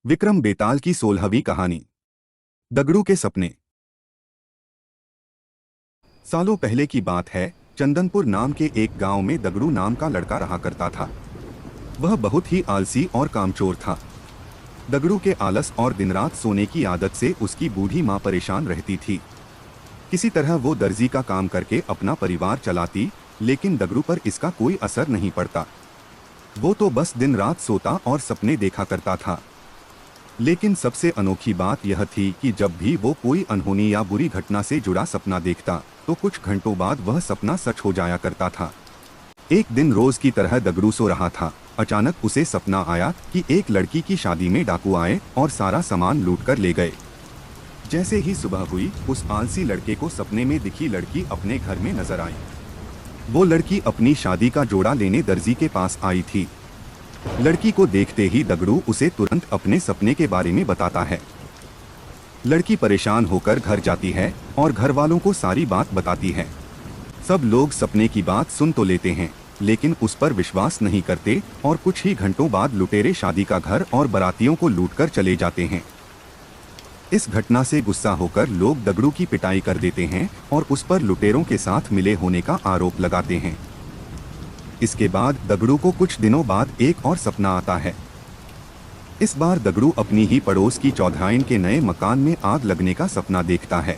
विक्रम बेताल की 16वीं कहानी। दगड़ू के सपने। सालों पहले की बात है। चंदनपुर नाम के एक गांव में दगड़ू नाम का लड़का रहा करता था। वह बहुत ही आलसी और कामचोर था। दगड़ू के आलस और दिन रात सोने की आदत से उसकी बूढ़ी माँ परेशान रहती थी। किसी तरह वो दर्जी का काम करके अपना परिवार चलाती, लेकिन दगड़ू पर इसका कोई असर नहीं पड़ता। वो तो बस दिन रात सोता और सपने देखा करता था। लेकिन सबसे अनोखी बात यह थी कि जब भी वो कोई अनहोनी या बुरी घटना से जुड़ा सपना देखता तो कुछ घंटों बाद वह सपना सच हो जाया करता था। एक दिन रोज की तरह दगड़ू सो रहा था। अचानक उसे सपना आया कि एक लड़की की शादी में डाकू आए और सारा सामान लूट कर ले गए। जैसे ही सुबह हुई, उस आलसी लड़के को सपने में दिखी लड़की अपने घर में नजर आई। वो लड़की अपनी शादी का जोड़ा लेने दर्जी के पास आई थी। लड़की को देखते ही दगड़ू उसे तुरंत अपने सपने के बारे में बताता है। लड़की परेशान होकर घर जाती है और घर वालों को सारी बात बताती है। सब लोग सपने की बात सुन तो लेते हैं, लेकिन उस पर विश्वास नहीं करते और कुछ ही घंटों बाद लुटेरे शादी का घर और बारातियों को लूटकर चले जाते हैं। इस घटना से गुस्सा होकर लोग दगड़ू की पिटाई कर देते हैं और उस पर लुटेरों के साथ मिले होने का आरोप लगाते हैं। इसके बाद दगड़ू को कुछ दिनों बाद एक और सपना आता है। इस बार दगड़ू अपनी ही पड़ोस की चौधराइन के नए मकान में आग लगने का सपना देखता है।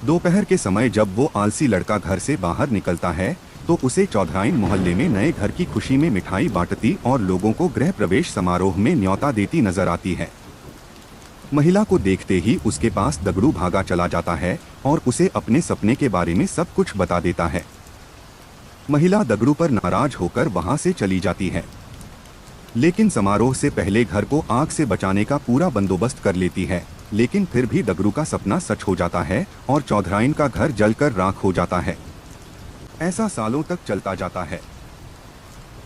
दोपहर के समय जब वो आलसी लड़का घर से बाहर निकलता है तो उसे चौधराइन मोहल्ले में नए घर की खुशी में मिठाई बांटती और लोगों को गृह प्रवेश समारोह में न्योता देती नजर आती है। महिला को देखते ही उसके पास दगड़ू भागा चला जाता है और उसे अपने सपने के बारे में सब कुछ बता देता है। महिला दगड़ू पर नाराज होकर वहां से चली जाती है, लेकिन समारोह से पहले घर को आग से बचाने का पूरा बंदोबस्त कर लेती है। लेकिन फिर भी दगड़ू का सपना सच हो जाता है और चौधराइन का घर जलकर राख हो जाता है। ऐसा सालों तक चलता जाता है।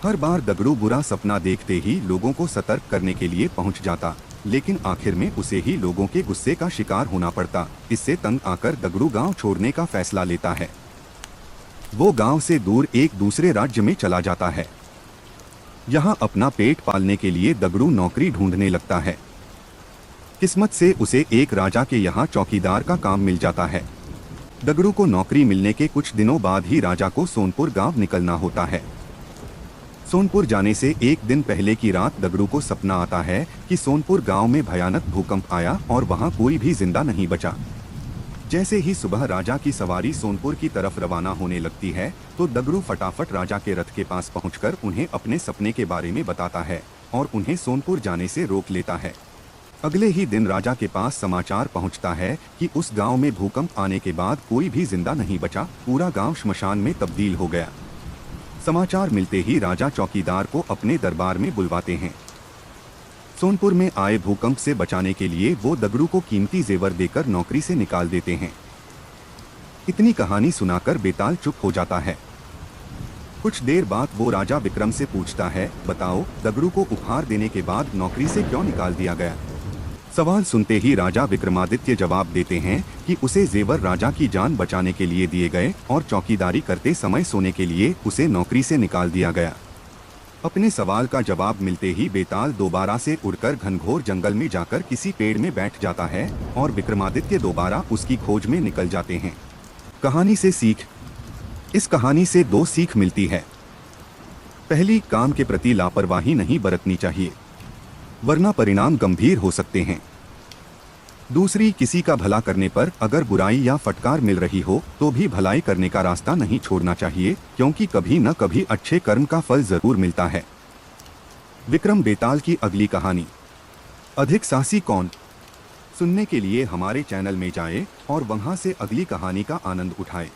हर बार दगड़ू बुरा सपना देखते ही लोगों को सतर्क करने के लिए पहुंच जाता, लेकिन आखिर में उसे ही लोगों के गुस्से का शिकार होना पड़ता। इससे तंग आकर दगड़ू गांव छोड़ने का फैसला लेता है। वो गांव से दूर एक दूसरे राज्य में चला जाता है। यहां अपना पेट पालने के लिए दगड़ू नौकरी ढूंढने लगता है। किस्मत से उसे एक राजा के यहां चौकीदार का काम मिल जाता है। दगड़ू को नौकरी मिलने के कुछ दिनों बाद ही राजा को सोनपुर गांव निकलना होता है। सोनपुर जाने से एक दिन पहले की रात दगड़ू को सपना आता है कि सोनपुर गांव में भयानक भूकंप आया और वहां कोई भी जिंदा नहीं बचा। जैसे ही सुबह राजा की सवारी सोनपुर की तरफ रवाना होने लगती है तो दगड़ू फटाफट राजा के रथ के पास पहुंचकर उन्हें अपने सपने के बारे में बताता है और उन्हें सोनपुर जाने से रोक लेता है। अगले ही दिन राजा के पास समाचार पहुंचता है कि उस गांव में भूकंप आने के बाद कोई भी जिंदा नहीं बचा, पूरा गांव श्मशान में तब्दील हो गया। समाचार मिलते ही राजा चौकीदार को अपने दरबार में बुलवाते हैं। सोनपुर में आए भूकंप से बचाने के लिए वो दगड़ू को कीमती जेवर देकर नौकरी से निकाल देते हैं। इतनी कहानी सुनाकर बेताल चुप हो जाता है। कुछ देर बाद वो राजा विक्रम से पूछता है, बताओ दगड़ू को उपहार देने के बाद नौकरी से क्यों निकाल दिया गया? सवाल सुनते ही राजा विक्रमादित्य जवाब देते हैं कि उसे जेवर राजा की जान बचाने के लिए दिए गए और चौकीदारी करते समय सोने के लिए उसे नौकरी से निकाल दिया गया। अपने सवाल का जवाब मिलते ही बेताल दोबारा से उड़कर घनघोर जंगल में जाकर किसी पेड़ में बैठ जाता है और विक्रमादित्य दोबारा उसकी खोज में निकल जाते हैं। कहानी से सीख। इस कहानी से दो सीख मिलती है। पहली, काम के प्रति लापरवाही नहीं बरतनी चाहिए, वरना परिणाम गंभीर हो सकते हैं। दूसरी, किसी का भला करने पर अगर बुराई या फटकार मिल रही हो तो भी भलाई करने का रास्ता नहीं छोड़ना चाहिए, क्योंकि कभी न कभी अच्छे कर्म का फल जरूर मिलता है। विक्रम बेताल की अगली कहानी, अधिक साहसी कौन? सुनने के लिए हमारे चैनल में जाएं और वहां से अगली कहानी का आनंद उठाएं।